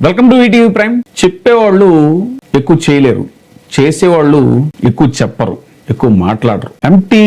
Welcome to ETV prime. చెప్పేవాళ్ళు ఎక్కువ చేయలేరు, చేసేవాళ్ళు ఎక్కువ చెప్పరు, ఎక్కువ మాట్లాడరు. Empty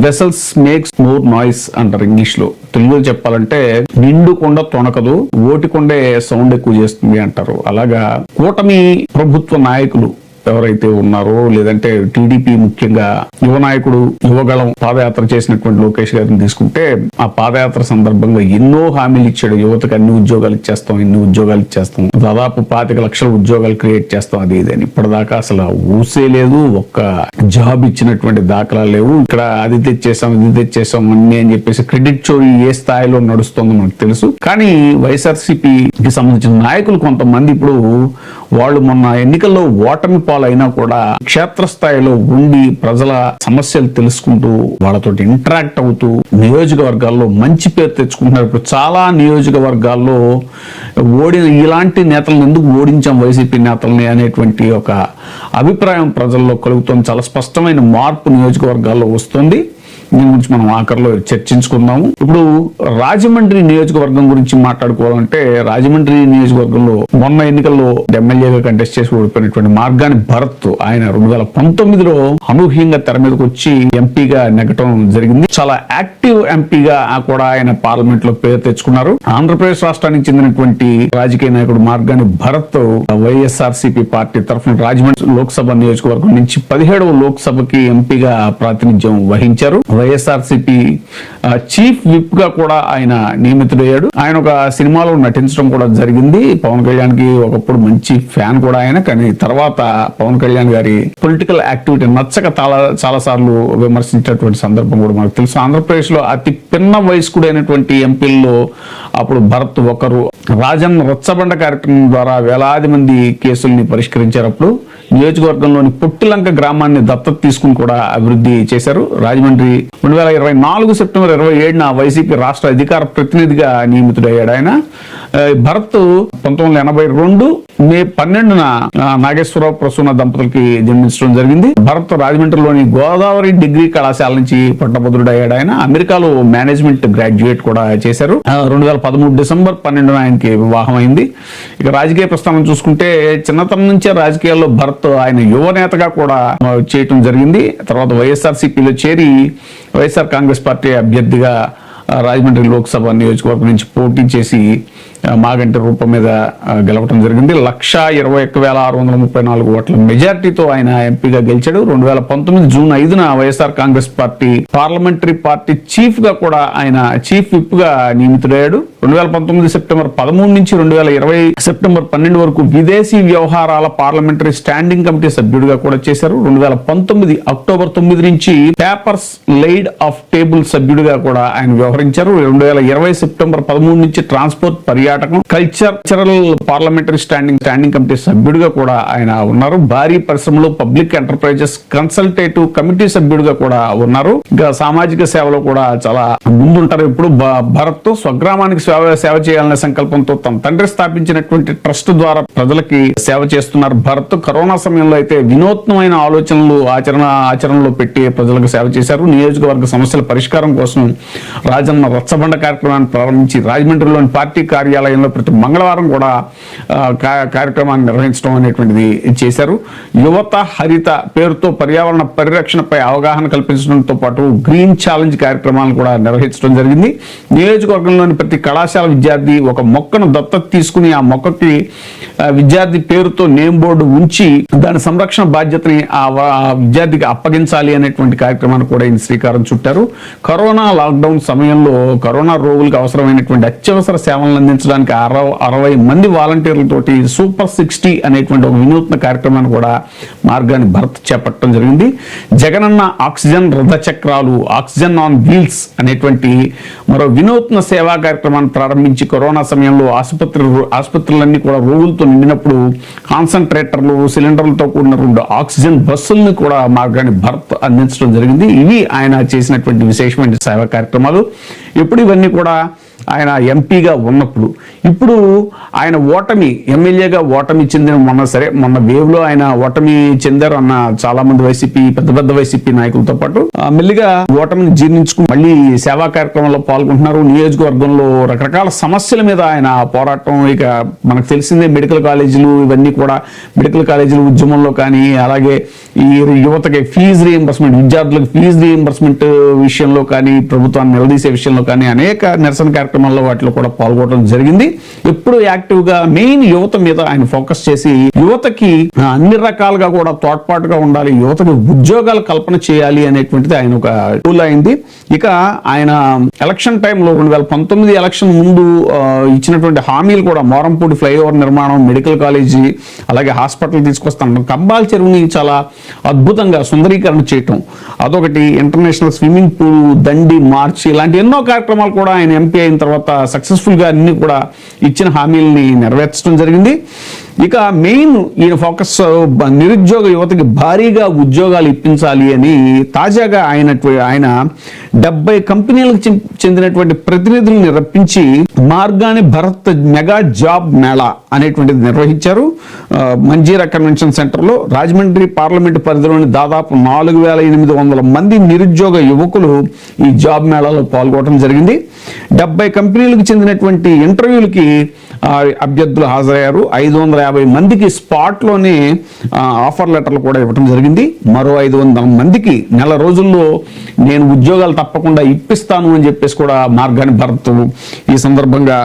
vessels makes more noise అంటారు ఇంగ్లీష్ లో. తెలుగులో చెప్పాలంటే నిండు కొండ తొణకదు, ఓటి కొండే సౌండ్ ఎక్కువ చేస్తుంది అంటారు. అలాగా కూటమి ప్రభుత్వ నాయకులు ఎవరైతే ఉన్నారో, లేదంటే టీడీపీ ముఖ్యంగా యువ నాయకుడు యువగళం పాదయాత్ర చేసినటువంటి లోకేష్ గారిని తీసుకుంటే, ఆ పాదయాత్ర సందర్భంగా ఎన్నో హామీలు ఇచ్చాడు. యువతకు అన్ని ఉద్యోగాలు ఇచ్చేస్తాం, ఇన్ని ఉద్యోగాలు ఇచ్చేస్తాం, దాదాపు 25 లక్షల ఉద్యోగాలు క్రియేట్ చేస్తాం, అది ఇదని. ఇప్పటిదాకా అసలు ఊసే లేదు, ఒక్క జాబ్ ఇచ్చినటువంటి దాఖలాలు లేవు. ఇక్కడ అది తెచ్చేసాం, ఇది తెచ్చేసాం అన్ని అని చెప్పేసి క్రెడిట్ చోరీ ఏ స్థాయిలో నడుస్తుందో మనకు తెలుసు. కానీ వైఎస్ఆర్సీపీకి సంబంధించిన నాయకులు కొంతమంది ఇప్పుడు వాళ్ళు మొన్న ఎన్నికల్లో ఓటమి పాలైనా కూడా క్షేత్రస్థాయిలో ఉండి ప్రజల సమస్యలు తెలుసుకుంటూ వాళ్ళతో ఇంటరాక్ట్ అవుతూ నియోజకవర్గాల్లో మంచి పేరు తెచ్చుకుంటున్నారు. ఇప్పుడు చాలా నియోజకవర్గాల్లో ఓడిన ఇలాంటి నేతలను ఎందుకు ఓడించాం వైసీపీ నేతల్ని అనేటువంటి ఒక అభిప్రాయం ప్రజల్లో కలుగుతుంది. చాలా స్పష్టమైన మార్పు నియోజకవర్గాల్లో వస్తుంది. దీని గురించి మనం ఆఖరిలో చర్చించుకుందాము. ఇప్పుడు రాజమండ్రి నియోజకవర్గం గురించి మాట్లాడుకోవాలంటే, రాజమండ్రి నియోజకవర్గంలో మొన్న ఎన్నికల్లో ఎమ్మెల్యేగా కంటెస్ట్ చేసి ఓడిపోయినటువంటి మార్గాని భరత్, ఆయన 2019లో అనూహ్యంగా తెర మీదకి వచ్చి ఎంపీగా నెగ్గటం జరిగింది. చాలా యాక్టివ్ ఎంపీగా కూడా ఆయన పార్లమెంట్ లో పేరు తెచ్చుకున్నారు. ఆంధ్రప్రదేశ్ రాష్ట్రానికి చెందినటువంటి రాజకీయ నాయకుడు మార్గాని భరత్ వైఎస్ఆర్సీపీ పార్టీ తరఫున రాజమండ్రి లోక్సభ నియోజకవర్గం నుంచి 17వ లోక్సభకి ఎంపీగా ప్రాతినిధ్యం వహించారు. వైఎస్ఆర్సీపీ చీఫ్ విప్ గా కూడా ఆయన నియమితుడయ్యాడు. ఆయన ఒక సినిమాలో నటించడం కూడా జరిగింది. పవన్ కళ్యాణ్ కి ఒకప్పుడు మంచి ఫ్యాన్ కూడా ఆయన. కానీ తర్వాత పవన్ కళ్యాణ్ గారి పొలిటికల్ యాక్టివిటీ నచ్చక చాలా సార్లు విమర్శించినటువంటి సందర్భం కూడా మనకు తెలుసు. ఆంధ్రప్రదేశ్ లో అతి పిన్న వయస్కుడైనటువంటి ఎంపీల్లో అప్పుడు భరత్ ఒకరు. రాజన్ రచ్చబండ కార్యక్రమం ద్వారా వేలాది మంది కేసుల్ని పరిష్కరించారు. అప్పుడు నియోజకవర్గంలోని పొట్టిలంక గ్రామాన్ని దత్తత తీసుకుని కూడా అభివృద్ధి చేశారు. రాజమండ్రి 2024 సెప్టెంబర్ 27న వైసీపీ రాష్ట్ర అధికార ప్రతినిధిగా నియమితుడయ్యాడు. ఆయన భరత్ 1982 మే 12న నాగేశ్వరరావు ప్రసూన దంపతులకి జన్మించడం జరిగింది. భరత్ రాజమండ్రిలోని గోదావరి డిగ్రీ కళాశాల నుంచి పట్టభద్రుడయ్యాడు. ఆయన అమెరికాలో మేనేజ్మెంట్ గ్రాడ్యుయేట్ కూడా చేశారు. 2013 డిసెంబర్ 12న ఆయనకి వివాహం అయింది. ఇక రాజకీయ ప్రస్థానం చూసుకుంటే, చిన్నతనం నుంచే రాజకీయాల్లో భరత్ ఆయన యువ నేతగా కూడా చేయటం జరిగింది. తర్వాత వైఎస్ఆర్సీపీలో చేరి వైఎస్ఆర్ కాంగ్రెస్ పార్టీ అభ్యర్థిగా రాజమండ్రి లోక్సభ నియోజకవర్గం నుంచి పోటీ చేసి మాగంటి రూపం మీద గెలవడం జరిగింది. 1,21,634 ఓట్ల మెజార్టీతో ఆయన ఎంపీగా గెలిచాడు. 2019 జూన్ 5న YSR Congress party parliamentary party chief గా కూడా ఆయన చీఫ్ విప్ గా నియమితుడయ్యాడు. 2019 సెప్టెంబర్ 13 నుంచి 2020 సెప్టెంబర్ 12 వరకు విదేశీ వ్యవహారాల పార్లమెంటరీ స్టాండింగ్ కమిటీ సభ్యుడిగా కూడా చేశారు. 2019 అక్టోబర్ 9 నుంచి పేపర్స్ లెయిడ్ ఆఫ్ టేబుల్ సభ్యుడిగా కూడా ఆయన వ్యవహరించారు. 2020 సెప్టెంబర్ 13 నుంచి ట్రాన్స్పోర్ట్ పర్యాటకం కల్చరల్ పార్లమెంటరీ స్టాండింగ్ కమిటీ సభ్యుడిగా కూడా ఆయన ఉన్నారు. భారీ పరిశ్రమలు పబ్లిక్ ఎంటర్ప్రైజెస్ కన్సల్టేటివ్ కమిటీ సభ్యుడిగా కూడా ఉన్నారు. ఇంకా సామాజిక సేవలో కూడా చాలా ముందుంటారు. ఇప్పుడు భరత్ స్వగ్రామానికి సేవ చేయాలనే సంకల్పంతో తన తండ్రి స్థాపించినటువంటి ట్రస్ట్ ద్వారా ప్రజలకి సేవ చేస్తున్నారు. భరత్ కరోనా సమయంలో అయితే వినూత్నమైన ఆలోచనలు ఆచరణలో పెట్టి ప్రజలకు సేవ చేశారు. నియోజకవర్గ సమస్యల పరిష్కారం కోసం రాజన్న రచ్చబండ కార్యక్రమాన్ని ప్రారంభించి రాజమండ్రిలోని పార్టీ కార్యాలయంలో ప్రతి మంగళవారం కూడా కార్యక్రమాన్ని నిర్వహించడం అనేటువంటిది చేశారు. యువత హరిత పేరుతో పర్యావరణ పరిరక్షణపై అవగాహన కల్పించడంతో పాటు గ్రీన్ ఛాలెంజ్ కార్యక్రమాలను కూడా నిర్వహించడం జరిగింది. నియోజకవర్గంలోని ప్రతి కళాశాల విద్యార్థి ఒక మొక్కను దత్తత తీసుకుని ఆ మొక్కకి విద్యార్థి పేరుతో నేమ్ బోర్డు ఉంచి దాని సంరక్షణ బాధ్యతని ఆ విద్యార్థికి అప్పగించాలి అనేటువంటి కార్యక్రమాన్ని కూడా ఈయన శ్రీకారం చుట్టారు. కరోనా లాక్డౌన్ సమయంలో కరోనా రోగులకు అవసరమైనటువంటి అత్యవసర సేవలను అందించడానికి 60 మంది వాలంటీర్లతోటి సూపర్ 60 అనేటువంటి ఒక వినూత్న కార్యక్రమాన్ని కూడా మార్గాన్ని భరత్ చేపట్టడం జరిగింది. జగనన్న ఆక్సిజన్ రథ చక్రాలు, ఆక్సిజన్ ఆన్ వీల్స్ అనేటువంటి మరో వినూత్న సేవా కార్యక్రమాన్ని ప్రారంభించి కరోనా సమయంలో ఆసుపత్రులన్నీ కూడా రోగులతో నిండినప్పుడు కాన్సన్ట్రేటర్లు, సిలిండర్లతో కూడిన 2 ఆక్సిజన్ బస్సులను కూడా మార్గాన్ని భరత్ అందించడం జరిగింది. ఇవి ఆయన చేసినటువంటి విశేషమైన సేవా కార్యక్రమాలు. ఎప్పుడు ఇవన్నీ కూడా ఆయన ఎంపీగా ఉన్నప్పుడు. ఇప్పుడు ఆయన ఎమ్మెల్యేగా ఓటమి చెందిన మొన్న వేవ్లో ఆయన ఓటమి చెందారు అన్న చాలా మంది పెద్ద వైసీపీ నాయకులతో పాటు మెల్లిగా ఓటమిని జీర్ణించుకుని మళ్ళీ సేవా కార్యక్రమంలో పాల్గొంటున్నారు. నియోజకవర్గంలో రకరకాల సమస్యల మీద ఆయన పోరాటం. ఇక మనకు తెలిసిందే మెడికల్ కాలేజీలు ఇవన్నీ కూడా, మెడికల్ కాలేజీలు ఉద్యమంలో కానీ, అలాగే ఈ యువతకి ఫీజు రీయింబర్స్మెంట్, విద్యార్థులకు ఫీజు రీయింబర్స్మెంట్ విషయంలో కానీ, ప్రభుత్వాన్ని నిలదీసే విషయంలో కానీ అనేక నిరసన కార్యక్రమాల్లో వాటిలో కూడా పాల్గొనడం జరిగింది. ఎప్పుడు యాక్టివ్ గా మెయిన్ యువత మీద ఆయన ఫోకస్ చేసి యువతకి అన్ని రకాలుగా కూడా తోడ్పాటుగా ఉండాలి, యువతకి ఉద్యోగాలు కల్పన చేయాలి అనేటువంటిది ఆయన ఒక టూల్ అయింది. ఇక ఆయన ఎలక్షన్ టైంలో 2019 ఎలక్షన్ ముందు ఇచ్చినటువంటి హామీలు కూడా మోరంపూడి ఫ్లైఓవర్ నిర్మాణం, మెడికల్ కాలేజీ, అలాగే హాస్పిటల్ తీసుకొస్తాను, కంబాల్ చెరువుని చాలా అద్భుతంగా సుందరీకరణ చేయటం, అదొకటి, ఇంటర్నేషనల్ స్విమ్మింగ్ పూల్, దండి మార్చ్, ఇలాంటి ఎన్నో కార్యక్రమాలు కూడా ఆయన ఎంపీ అయిన తర్వాత సక్సెస్ఫుల్ గా అన్ని కూడా ఇచ్చిన హామీలని నెరవేర్చడం జరిగింది. ఇక మెయిన్ ఈయన ఫోకస్ నిరుద్యోగ యువతకి భారీగా ఉద్యోగాలు ఇప్పించాలి అని తాజాగా ఆయన 70 కంపెనీలకు చెందినటువంటి ప్రతినిధులను రప్పించి మార్గాని భరత్ మెగా జాబ్ మేళా అనేటువంటిది నిర్వహించారు. మంజీరా కన్వెన్షన్ సెంటర్లో రాజమండ్రి పార్లమెంటు పరిధిలోని దాదాపు 4,800 మంది నిరుద్యోగ యువకులు ఈ జాబ్ మేళాలో పాల్గొనడం జరిగింది. 70 కంపెనీలకు చెందినటువంటి ఇంటర్వ్యూలకి అభ్యర్థులు హాజరయ్యారు. 550 మందికి స్పాట్లోనే ఆఫర్ లెటర్లు కూడా ఇవ్వడం జరిగింది. మరో 500 మందికి నెల రోజుల్లో నేను ఉద్యోగాలు తప్పకుండా ఇప్పిస్తాను అని చెప్పేసి కూడా మార్గాని భరత్ ఈ సందర్భంగా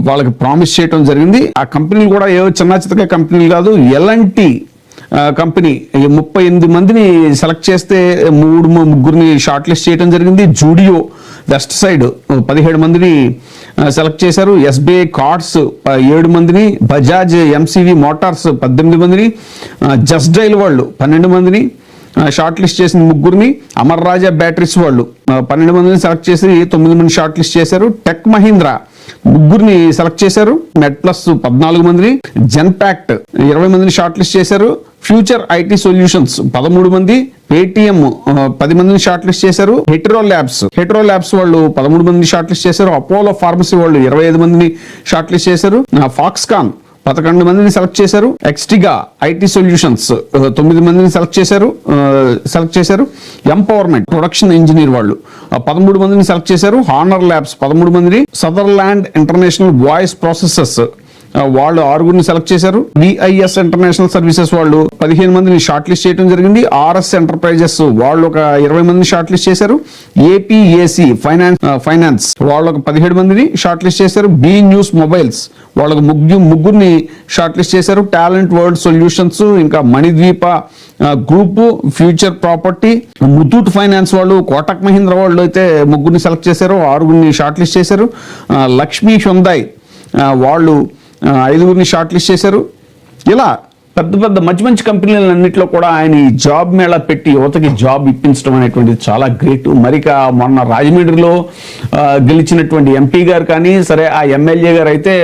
వాళ్ళకి ప్రామిస్ చేయడం జరిగింది. ఆ కంపెనీలు కూడా ఏవో చిన్న చితక కంపెనీలు కాదు, ఎలాంటి కంపెనీ 38 మందిని సెలెక్ట్ చేస్తే ముగ్గురిని షార్ట్ లిస్ట్ చేయడం జరిగింది. జూడియో వెస్ట్ సైడ్ 17 మందిని సెలెక్ట్ చేశారు. ఎస్బీఐ కార్డ్స్ 7 మందిని, బజాజ్ ఎంసీవీ మోటార్స్ 18 మందిని, జస్ట్ డైల్ వాళ్ళు 12 మందిని షార్ట్ లిస్ట్ చేసిన ముగ్గురిని, అమర్ రాజా బ్యాటరీస్ వాళ్ళు 12 మందిని సెలెక్ట్ చేసి 9 మంది షార్ట్ లిస్ట్ చేశారు. టెక్ మహీంద్రా ముగ్గురిని సెలెక్ట్ చేశారు. నెట్ ప్లస్ 14 మందిని, జెన్పాక్ట్ 20 మందిని షార్ట్ లిస్ట్ చేశారు. ఫ్యూచర్ ఐటీ సొల్యూషన్స్ 13 మంది, పేటిఎం 10 మందిని షార్ట్ లిస్ట్ చేశారు. హెటరో ల్యాబ్స్ వాళ్ళు 13 మందిని షార్ట్ లిస్ట్ చేశారు. అపోలో ఫార్మసీ వాళ్ళు 25 మందిని షార్ట్ లిస్ట్ చేశారు. ఫాక్స్కాన్ 11 మందిని సెలెక్ట్ చేశారు. ఎక్స్టిగా ఐటీ సొల్యూషన్స్ 9 మందిని సెలెక్ట్ చేశారు. ఎంపవర్మెంట్ ప్రొడక్షన్ ఇంజనీర్ వాళ్ళు 13 మందిని సెలెక్ట్ చేశారు. హానర్ ల్యాబ్స్ 13 మందిని, సదర్లాండ్ ఇంటర్నేషనల్ వాయిస్ ప్రాసెసర్స్ వాళ్ళు 6 సెలెక్ట్ చేశారు. విఐఎస్ ఇంటర్నేషనల్ సర్వీసెస్ వాళ్ళు 15 మందిని షార్ట్ లిస్ట్ చేయడం జరిగింది. ఆర్ఎస్ ఎంటర్ప్రైజెస్ వాళ్ళు ఒక 20 మందిని షార్ట్ లిస్ట్ చేశారు. ఏపీఏసి ఫైనాన్స్ వాళ్ళు ఒక 17 మందిని షార్ట్ లిస్ట్ చేశారు. బి న్యూస్ మొబైల్స్ వాళ్ళకు ముగ్గురిని షార్ట్ లిస్ట్ చేశారు. టాలెంట్ వరల్డ్ సొల్యూషన్స్, ఇంకా Manidweepa group, future property, Muthoot finance వాళ్ళు, కోటక్ మహీంద్రా వాళ్ళు అయితే ముగ్గురిని సెలెక్ట్ చేశారు. 6 షార్ట్ లిస్ట్ చేశారు. లక్ష్మీ హ్యుందాయ్ వాళ్ళు 5 షార్ట్ లిస్ట్ చేశారు. ఇలా పెద్ద మంచి కంపెనీలన్నింటిలో కూడా ఆయన ఈ జాబ్ మేళా పెట్టి యువతకి జాబ్ ఇప్పించడం అనేటువంటిది చాలా గ్రేట్. మరిక మొన్న రాజమండ్రిలో గెలిచినటువంటి ఎంపీ గారు కానీ సరే, ఆ ఎమ్మెల్యే గారు అయితే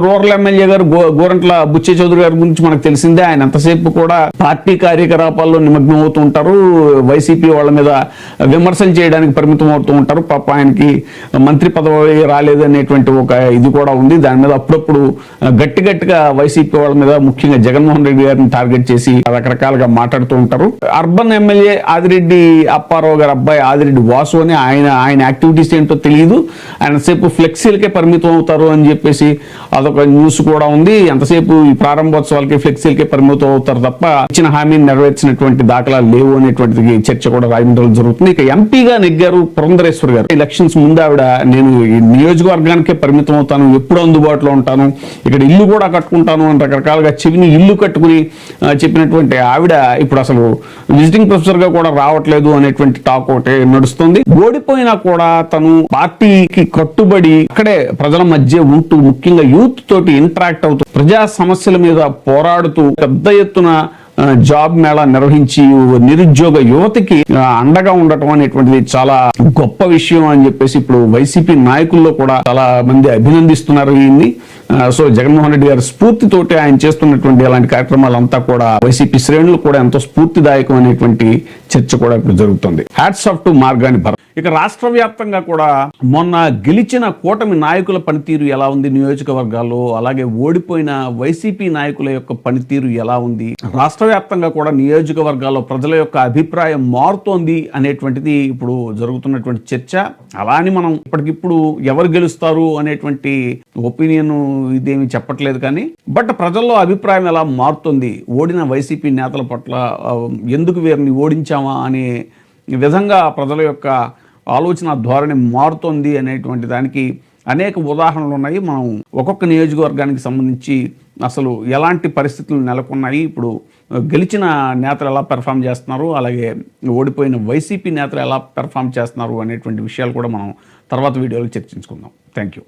రూరల్ ఎమ్మెల్యే గారు గోరంట్ల బుచ్చే చౌదరి గారి గురించి మనకు తెలిసిందే. ఆయన ఎంతసేపు కూడా పార్టీ కార్యకలాపాల్లో నిమగ్నం అవుతూ ఉంటారు, వైసీపీ వాళ్ళ మీద విమర్శలు చేయడానికి పరిమితం అవుతూ ఉంటారు. పాప ఆయనకి మంత్రి పదవి రాలేదు అనేటువంటి ఒక ఇది కూడా ఉంది. దాని మీద అప్పుడప్పుడు గట్టిగా వైసీపీ వాళ్ళ మీద, ముఖ్యంగా జగన్మోహన్ రెడ్డి గారిని టార్గెట్ చేసి రకరకాలుగా మాట్లాడుతూ ఉంటారు. అర్బన్ ఎమ్మెల్యే ఆదిరెడ్డి అప్పారావు గారి అబ్బాయి ఆదిరెడ్డి వాసు అని ఆయన యాక్టివిటీస్ ఏంటో తెలియదు, ఆయన సేపు ఫ్లెక్సీలకే పరిమితం అవుతారు అని చెప్పేసి అదొక న్యూస్ కూడా ఉంది. ఎంతసేపు ఈ ప్రారంభోత్సవాలకి ఫ్లెక్సీలకే పరిమితం అవుతారు తప్ప ఇచ్చిన హామీని నెరవేర్చినటువంటి దాఖలాలు లేవు అనేటువంటి చర్చ కూడా రాజమండ్రిలో జరుగుతుంది. ఇక ఎంపీగా నెగ్గారు పురంధరేశ్వర్ గారు. ఎలక్షన్స్ ముందు ఆవిడ నేను ఈ నియోజకవర్గానికే పరిమితం అవుతాను, ఎప్పుడు అందుబాటులో ఉంటాను, ఇక్కడ ఇల్లు కూడా కట్టుకుంటాను అని రకరకాలుగా చెవిని ఇల్లు కట్టుకుని చెప్పినటువంటి ఆవిడ ఇప్పుడు అసలు విజిటింగ్ ప్రొఫెసర్ గా కూడా రావట్లేదు అనేటువంటి టాక్ ఒకటి నడుస్తుంది. ఓడిపోయినా కూడా తను పార్టీకి కట్టుబడి అక్కడే ప్రజల మధ్య ఉంటూ, ముఖ్యంగా యూత్ తోటి ఇంటరాక్ట్ అవుతూ, ప్రజా సమస్యల మీద పోరాడుతూ పెద్ద ఎత్తున జాబ్ మేళా నిర్వహించి నిరుద్యోగ యువతకి అండగా ఉండటం అనేటువంటిది చాలా గొప్ప విషయం అని చెప్పేసి ఇప్పుడు వైసీపీ నాయకుల్లో కూడా చాలా మంది అభినందిస్తున్నారు. ఈయన్ని సో జగన్మోహన్ రెడ్డి గారి స్ఫూర్తితోటి ఆయన చేస్తున్నటువంటి అలాంటి కార్యక్రమాలంతా కూడా వైసీపీ శ్రేణులు కూడా ఎంతో స్ఫూర్తిదాయకం అనేటువంటి చర్చ కూడా ఇప్పుడు జరుగుతుంది. Hats off to Margani Bharat. ఇక రాష్ట్ర వ్యాప్తంగా కూడా మొన్న గెలిచిన కూటమి నాయకుల పనితీరు ఎలా ఉంది నియోజకవర్గాల్లో, అలాగే ఓడిపోయిన వైసీపీ నాయకుల యొక్క పనితీరు ఎలా ఉంది, రాష్ట్ర వ్యాప్తంగా కూడా నియోజకవర్గాల్లో ప్రజల యొక్క అభిప్రాయం మారుతోంది అనేటువంటిది ఇప్పుడు జరుగుతున్నటువంటి చర్చ. అలా అని మనం ఇప్పటికిప్పుడు ఎవరు గెలుస్తారు అనేటువంటి ఒపీనియన్ ఇదేమి చెప్పట్లేదు, కానీ బట్ ప్రజల్లో అభిప్రాయం ఎలా మారుతుంది, ఓడిన వైసీపీ నేతల పట్ల ఎందుకు వీరిని ఓడించామా అనే విధంగా ప్రజల యొక్క ఆలోచన ధోరణి మారుతోంది అనేటువంటి దానికి అనేక ఉదాహరణలు ఉన్నాయి. మనం ఒక్కొక్క నియోజకవర్గానికి సంబంధించి అసలు ఎలాంటి పరిస్థితులు నెలకొన్నాయి, ఇప్పుడు గెలిచిన నేతలు ఎలా పెర్ఫామ్ చేస్తున్నారు, అలాగే ఓడిపోయిన వైసీపీ నేతలు ఎలా పెర్ఫామ్ చేస్తున్నారు అనేటువంటి విషయాలు కూడా మనం తర్వాత వీడియోలో చర్చించుకుందాం. Thank you.